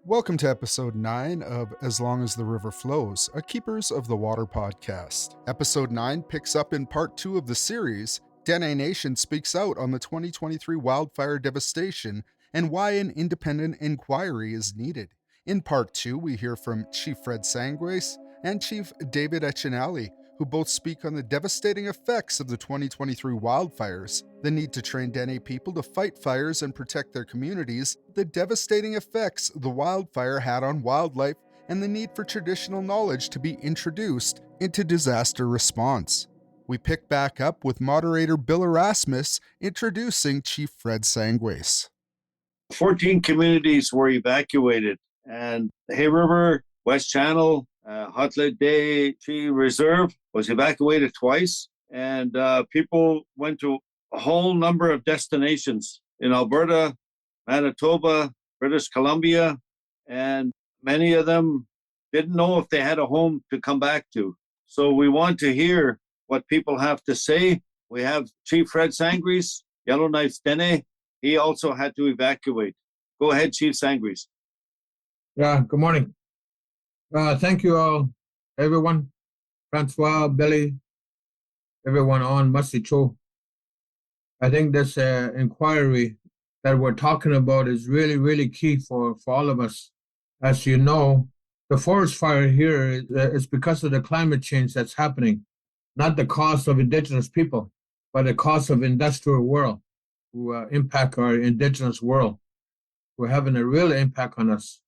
Welcome to episode 9 of As Long as the River Flows, a Keepers of the Water podcast. Episode 9 picks up in part 2 of the series, Dene Nation Speaks Out on the 2023 Wildfire Devastation and why an independent inquiry is needed. In part 2, we hear from Chief Fred Sangues and Chief David Echinali, who both speak on the devastating effects of the 2023 wildfires, the need to train Dene people to fight fires and protect their communities, the devastating effects the wildfire had on wildlife, and the need for traditional knowledge to be introduced into disaster response. We pick back up with moderator Bill Erasmus introducing Chief Fred Sangues. 14 communities were evacuated, and the Hay River, West Channel, Hotlet Day Tree Reserve was evacuated twice, and people went to a whole number of destinations in Alberta, Manitoba, British Columbia, and many of them didn't know if they had a home to come back to. So we want to hear what people have to say. We have Chief Fred Sangues, Yellowknife's Dene. He also had to evacuate. Go ahead, Chief Sangues. Yeah, good morning. Thank you all, everyone, Francois, Billy, everyone on Musty Cho. I think this inquiry that we're talking about is really, really key for all of us. As you know, the forest fire here is because of the climate change that's happening, not the cause of indigenous people, but the cause of industrial world who impact our indigenous world, who are having a real impact on us.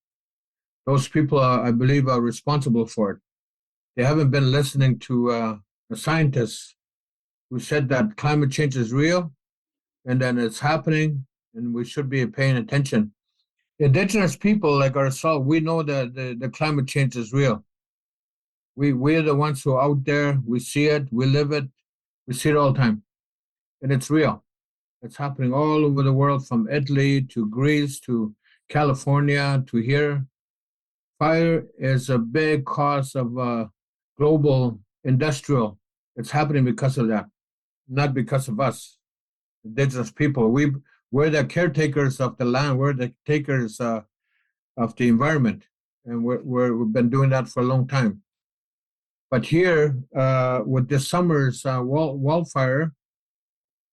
Those people, I believe, are responsible for it. They haven't been listening to the scientists who said that climate change is real and then it's happening and we should be paying attention. Indigenous people like ourselves, we know that the climate change is real. We're the ones who are out there, we see it, we live it, we see it all the time. And it's real. It's happening all over the world, from Italy to Greece to California to here. Fire is a big cause of global industrial. It's happening because of that, not because of us, indigenous people. We're the caretakers of the land. We're the takers of the environment, and we've been doing that for a long time. But here, with this summer's wildfire,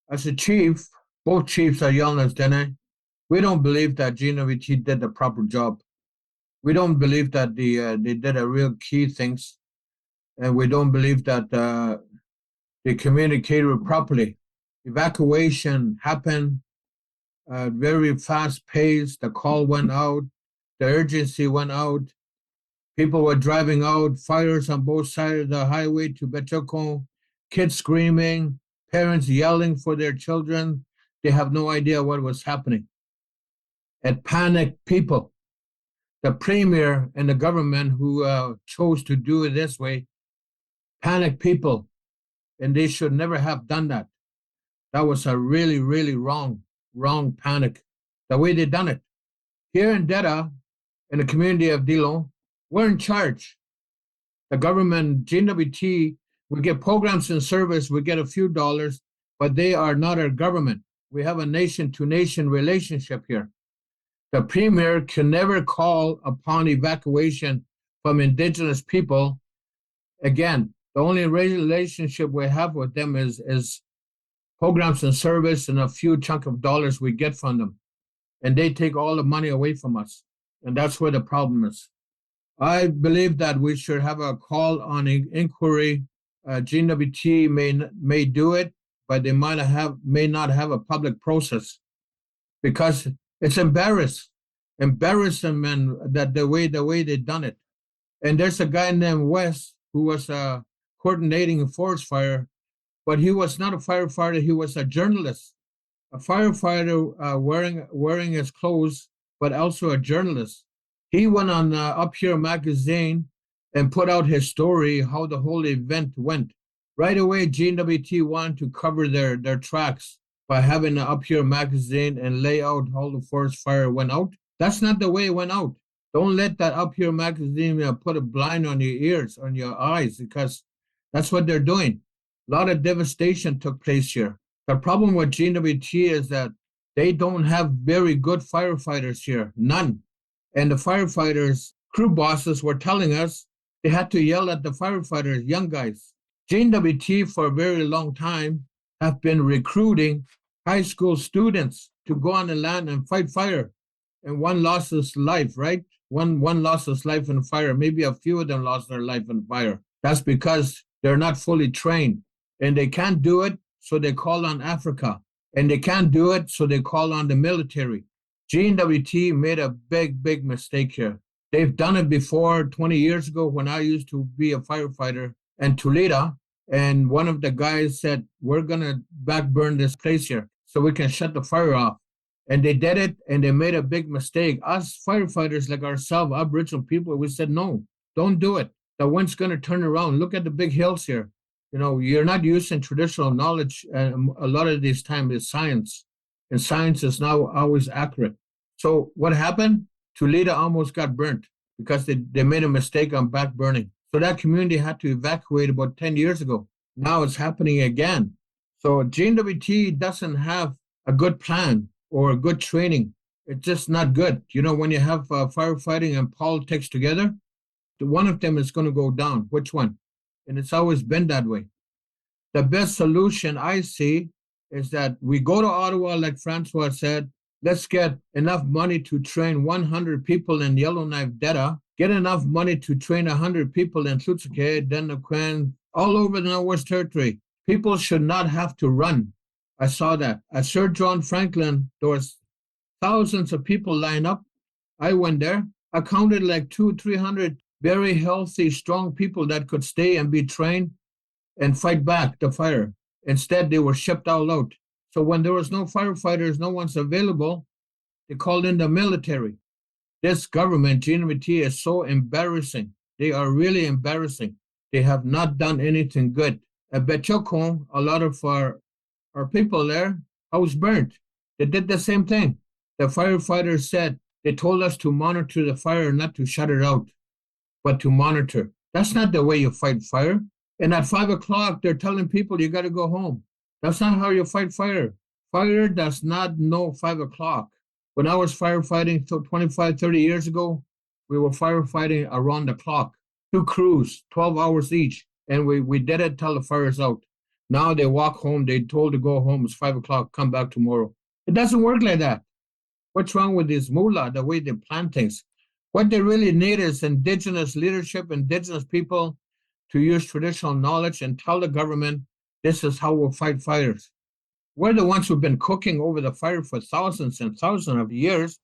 as a chief, both chiefs are yelling at Dene. We don't believe that GNWT did the proper job. We don't believe that they did a real key things, and we don't believe that they communicated properly. Evacuation happened very fast pace. The call went out. The urgency went out. People were driving out. Fires on both sides of the highway to Behchoko. Kids screaming. Parents yelling for their children. They have no idea what was happening. It panicked people. The premier and the government who chose to do it this way panicked people, and they should never have done that. That was a really, really wrong panic, the way they done it. Here in Dettah, in the community of Ndilŭ, we're in charge. The government, GNWT, we get programs and service, we get a few dollars, but they are not our government. We have a nation-to-nation relationship here. The premier can never call upon evacuation from indigenous people. Again, the only relationship we have with them is programs and service and a few chunk of dollars we get from them. And they take all the money away from us. And that's where the problem is. I believe that we should have a call on inquiry. GNWT may do it, but they may not have a public process, because it's embarrassment that the way they done it. And there's a guy named West who was coordinating a forest fire, but he was not a firefighter. He was a journalist, a firefighter wearing his clothes, but also a journalist. He went on Up Here magazine and put out his story, how the whole event went. Right away, GNWT wanted to cover their tracks by having an Up Here magazine and lay out how the forest fire went out. That's not the way it went out. Don't let that Up Here magazine put a blind on your ears, on your eyes, because that's what they're doing. A lot of devastation took place here. The problem with GNWT is that they don't have very good firefighters here, none. And the firefighters, crew bosses were telling us they had to yell at the firefighters, young guys. JWT for a very long time have been recruiting high school students to go on the land and fight fire. And one lost his life, right? One lost his life in fire. Maybe a few of them lost their life in fire. That's because they're not fully trained. And they can't do it, so they call on Africa. And they can't do it, so they call on the military. GNWT made a big mistake here. They've done it before 20 years ago when I used to be a firefighter in Toledo. And one of the guys said, we're going to backburn this place here so we can shut the fire off. And they did it, and they made a big mistake. Us firefighters like ourselves, Aboriginal people, we said, no, don't do it. The wind's going to turn around. Look at the big hills here. You know, you're not using traditional knowledge. And a lot of this time is science. And science is now always accurate. So what happened? Toledo almost got burnt because they made a mistake on backburning. So that community had to evacuate about 10 years ago. Now it's happening again. So GNWT doesn't have a good plan or a good training. It's just not good. You know, when you have firefighting and politics together, one of them is going to go down. Which one? And it's always been that way. The best solution I see is that we go to Ottawa, like Francois said, let's get enough money to train 100 people in Yellowknife, Dettah, get enough money to train 100 people in Ndilŭ, Dene, all over the Northwest Territory. People should not have to run. I saw that. At Sir John Franklin, there was thousands of people line up. I went there. I counted like 200-300 very healthy, strong people that could stay and be trained and fight back the fire. Instead, they were shipped all out. So when there was no firefighters, no one's available, they called in the military. This government, GNWT, is so embarrassing. They are really embarrassing. They have not done anything good. At Behchoko, a lot of our people there, house burnt. They did the same thing. The firefighters said, they told us to monitor the fire, not to shut it out, but to monitor. That's not the way you fight fire. And at 5 o'clock, they're telling people you got to go home. That's not how you fight fire. Fire does not know 5 o'clock. When I was firefighting 25, 30 years ago, we were firefighting around the clock. 2 crews, 12 hours each. And we did it till the fire's out. Now they walk home. They're told to go home. It's 5 o'clock. Come back tomorrow. It doesn't work like that. What's wrong with this moolah, the way they plan things? What they really need is indigenous leadership, indigenous people to use traditional knowledge and tell the government, this is how we'll fight fires. We're the ones who've been cooking over the fire for thousands and thousands of years.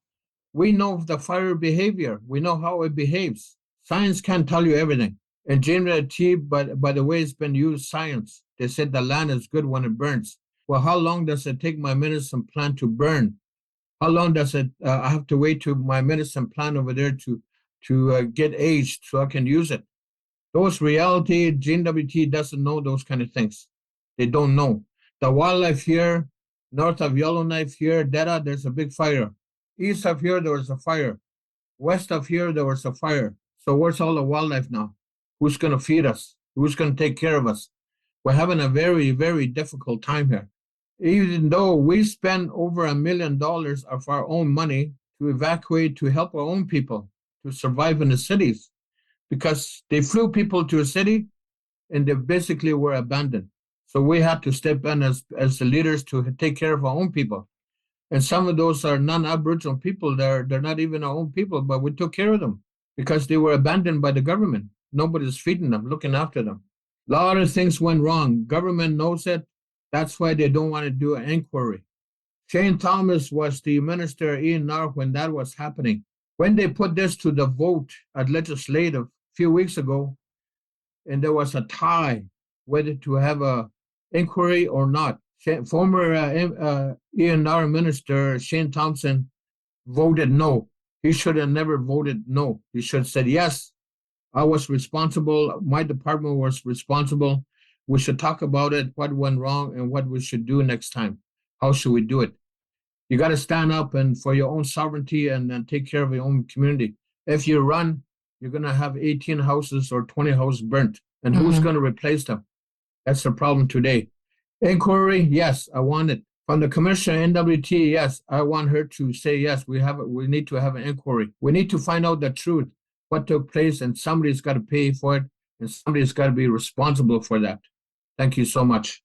We know the fire behavior. We know how it behaves. Science can't tell you everything. And GNWT, by the way, it's been used science. They said the land is good when it burns. Well, how long does it take my medicine plant to burn? How long does it? I have to wait to my medicine plant over there to get aged so I can use it. Those reality, GNWT doesn't know those kind of things. They don't know. The wildlife here, north of Yellowknife here, Dettah, there's a big fire. East of here, there was a fire. West of here, there was a fire. So where's all the wildlife now? Who's going to feed us? Who's going to take care of us? We're having a very, very difficult time here. Even though we spend over $1 million of our own money to evacuate, to help our own people to survive in the cities, because they flew people to a city and they basically were abandoned. So we had to step in as the leaders to take care of our own people. And some of those are non-Aboriginal people. They're not even our own people, but we took care of them because they were abandoned by the government. Nobody's feeding them, looking after them. A lot of things went wrong. Government knows it. That's why they don't want to do an inquiry. Shane Thomas was the minister in Ndilŭ when that was happening. When they put this to the vote at legislative a few weeks ago, and there was a tie whether to have a inquiry or not. Former ENR minister Shane Thompson voted no. He should have never voted no. He should have said, yes, I was responsible. My department was responsible. We should talk about it, what went wrong, and what we should do next time. How should we do it? You got to stand up and for your own sovereignty and take care of your own community. If you run, you're going to have 18 houses or 20 houses burnt. And who's going to replace them? That's the problem today. Inquiry, yes, I want it. On the Commissioner NWT, yes, I want her to say yes. We need to have an inquiry. We need to find out the truth, what took place, and somebody's got to pay for it, and somebody's got to be responsible for that. Thank you so much.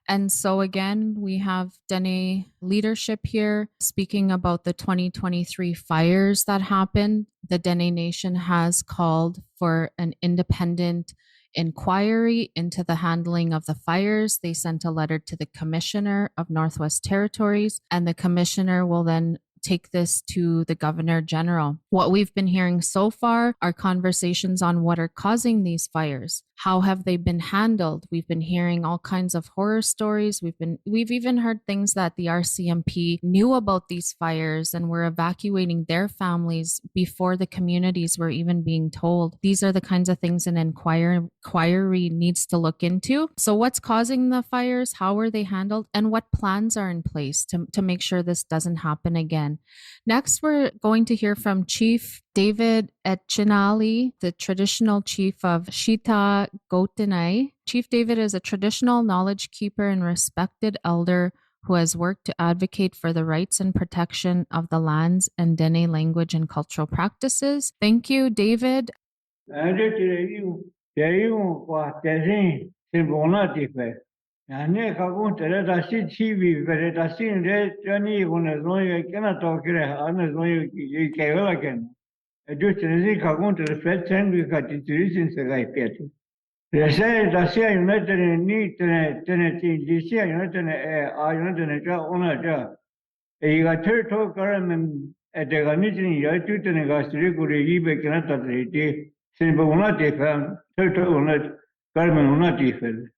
And so again, we have Dene leadership here speaking about the 2023 fires that happened. The Dene Nation has called for an independent inquiry into the handling of the fires. They sent a letter to the Commissioner of Northwest Territories, and the Commissioner will then take this to the Governor General. What we've been hearing so far are conversations on what are causing these fires. How have they been handled? We've been hearing all kinds of horror stories. We've even heard things that the RCMP knew about these fires and were evacuating their families before the communities were even being told. These are the kinds of things an inquiry needs to look into. So what's causing the fires? How are they handled? And what plans are in place to make sure this doesn't happen again? Next, we're going to hear from Chief David Echinali, the traditional chief of Shita Gotenai. Chief David is a traditional knowledge keeper and respected elder who has worked to advocate for the rights and protection of the lands and Dene language and cultural practices. Thank you, David. Ane kagun tere dasi chibi vere dasi re jani gune zoye kena tokire ane zoye kevela ken. Edu tere kagun tere fed sengi ka titirisin se gai pieti. Rese dasi ayune tere ni tere ti disi ayune tere ayune tere ja ona ja. Ega tere to karamen edega ni tini yaitu tere gastri kuri ibe kena tate ti sinbe una te fan tere to una karamen una te fan.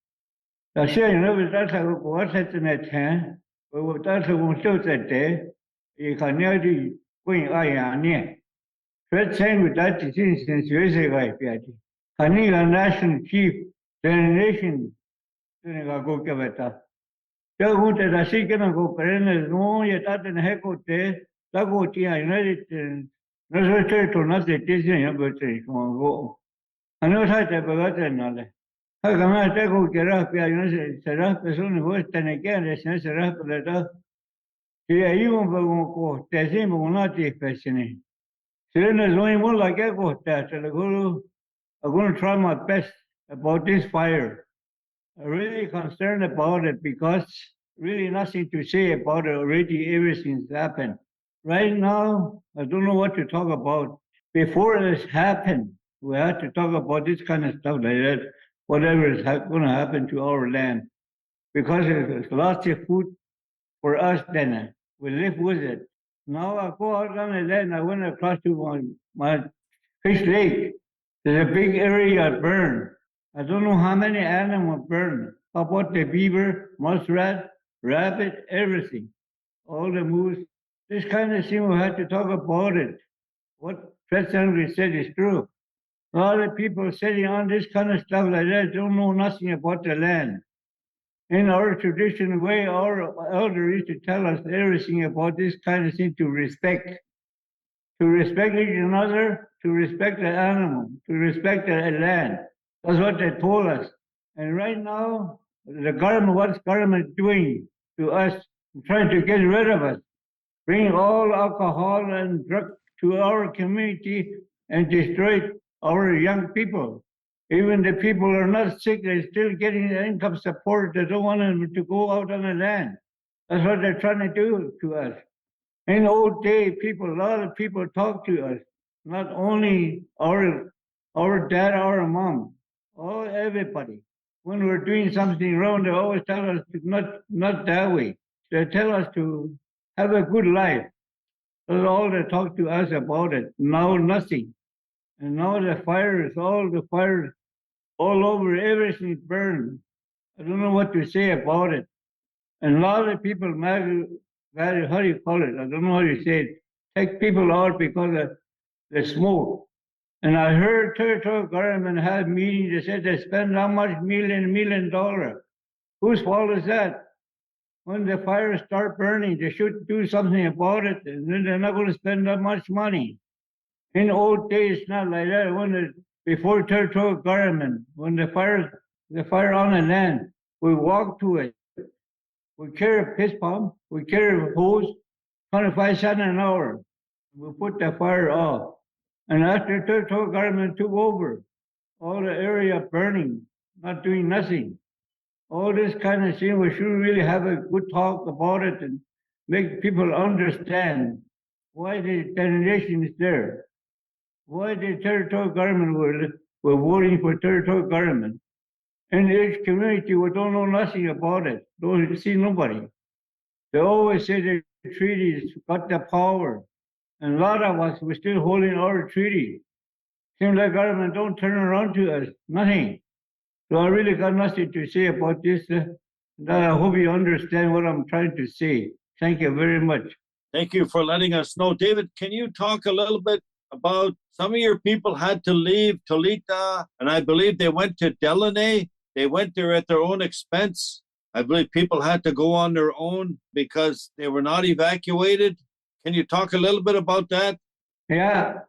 That's you know, that's how what's at the net hand. But that's how we show that day. You can nearly going near. First saying with that is since you is a guy, Piati. Kaniga National Chief, Dene Nation, go Kaveta. Tell who that I see can go perennial, no, yet at an heco day, that go Tia United, no return to not the Disney, but go. I know how to have another. Kama tengo que rapia, yo no sé, será persona vos tenés que decir será por la si ahí un poco te decimos una especie. Si no es muy muy la que costa, se le go. I'm going to try my best about this fire. I'm really concerned about it because really nothing to say about it already. Everything's happened. Right now, I don't know what to talk about. Before this happened, we had to talk about this kind of stuff like that. Whatever is going to happen to our land. Because there's lots of food for us then. We live with it. Now I go out on the land, I went across to my fish lake. There's a big area burned. I don't know how many animals burned. How about the beaver, muskrat, rabbit, everything. All the moose. This kind of thing we have to talk about it. What President said is true. A lot of people sitting on this kind of stuff like that don't know nothing about the land. In our traditional way, our elders used to tell us everything about this kind of thing to respect each another, to respect the animal, to respect the land. That's what they told us. And right now, the government, what's government doing to us, trying to get rid of us, bring all alcohol and drug to our community and destroy our young people. Even the people who are not sick, they're still getting the income support. They don't want them to go out on the land. That's what they're trying to do to us. In the old day, a lot of people talk to us, not only our dad, our mom, everybody. When we're doing something wrong, they always tell us not that way. They tell us to have a good life. That's all they talk to us about it. Now nothing. And now the fires all over, everything burned. I don't know what to say about it. And a lot of people, how do you call it? I don't know how you say it. Take people out because of the smoke. And I heard territorial government have meetings. They said they spend how much million dollars. Whose fault is that? When the fires start burning, they should do something about it, and then they're not going to spend that much money. In old days, not like that. Before territorial government, when the fire on the land, we walk to it. We carry a piss pump, we carry a hose, 25 cents an hour. We put the fire off. And after the territorial government took over, all the area burning, not doing nothing. All this kind of thing, we should really have a good talk about it and make people understand why the Dene Nation is there, why the territorial government were voting for territorial government. In each community, we don't know nothing about it, don't see nobody. They always say the treaties got the power, and a lot of us, we're still holding our treaty. Seems like government don't turn around to us, nothing. So I really got nothing to say about this. I hope you understand what I'm trying to say. Thank you very much. Thank you for letting us know. David, can you talk a little bit about some of your people had to leave Dettah, and I believe they went to Yellowknife. They went there at their own expense. I believe people had to go on their own because they were not evacuated. Can you talk a little bit about that? Yeah,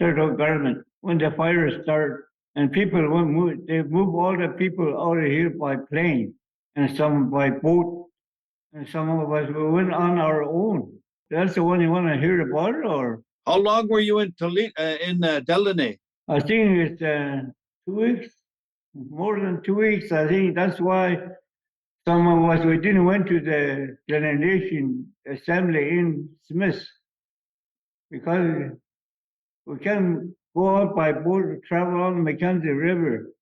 territorial government, when the fire started, and people will move, they move all the people out of here by plane, and some by boat, and some of us we went on our own. That's the one you want to hear about, or? How long were you in Yellowknife? I think it's 2 weeks, more than 2 weeks. I think that's why some of us, we didn't went to the Dene Nation Assembly in Smith, because we can't go out by boat, travel on the Mackenzie River.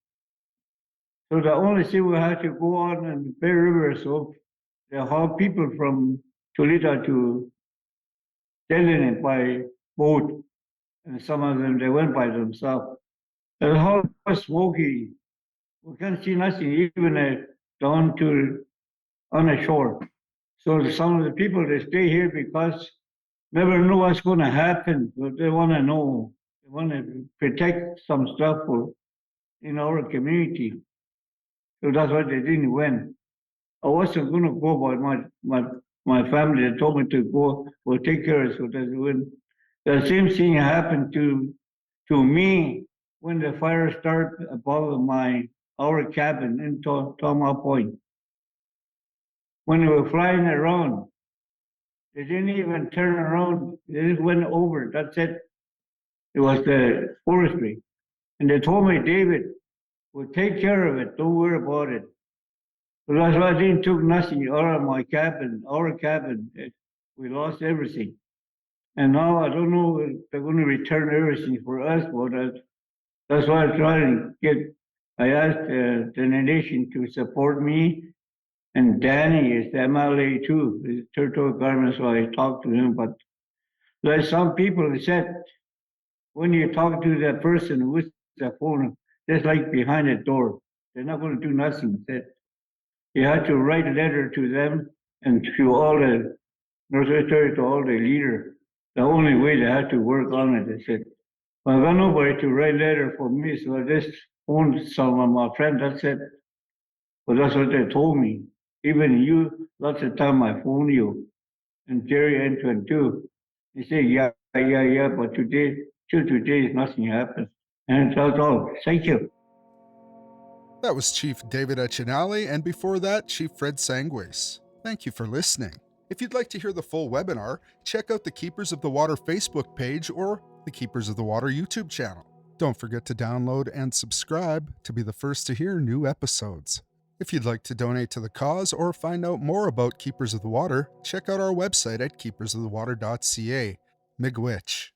So the only thing we had to go on the Bear River, so they haul people from Toledo to Yellowknife by boat, and some of them, they went by themselves. The whole was smoky. We can't see nothing, even down to on the shore. So some of the people, they stay here because never know what's going to happen. But they want to know. They want to protect some stuff in our community. So that's why they didn't win. I wasn't going to go, but my family, they told me to go. We'll take care of it. So that when the same thing happened to me when the fire started above our cabin in Tomahawk Point. When we were flying around, they didn't even turn around. They just went over. That's it. It was the forestry. And they told me, David, we'll take care of it. Don't worry about it. So that's why I didn't took nothing out of my cabin, our cabin. We lost everything. And now I don't know if they're going to return everything for us, but that's why I'm trying to I asked the Dene Nation to support me. And Danny is the MLA too, the territorial government, so I talked to him. But like some people said, when you talk to that person with the phone, just like behind a door, they're not going to do nothing. Said you had to write a letter to them and to all the Northwest Territory, to all the leaders. The only way they had to work on it, they said. Well, I got nobody to write a letter for me, so I just phoned some of my friends. That's it. But that's what they told me. Even you, lots of time I phone you, and Jerry Antoine too. They say, yeah, but till today, nothing happened. And that's all. Thank you. That was Chief David Echinale, and before that, Chief Fred Sangways. Thank you for listening. If you'd like to hear the full webinar, check out the Keepers of the Water Facebook page or the Keepers of the Water YouTube channel. Don't forget to download and subscribe to be the first to hear new episodes. If you'd like to donate to the cause or find out more about Keepers of the Water, check out our website at keepersofthewater.ca. Miigwech.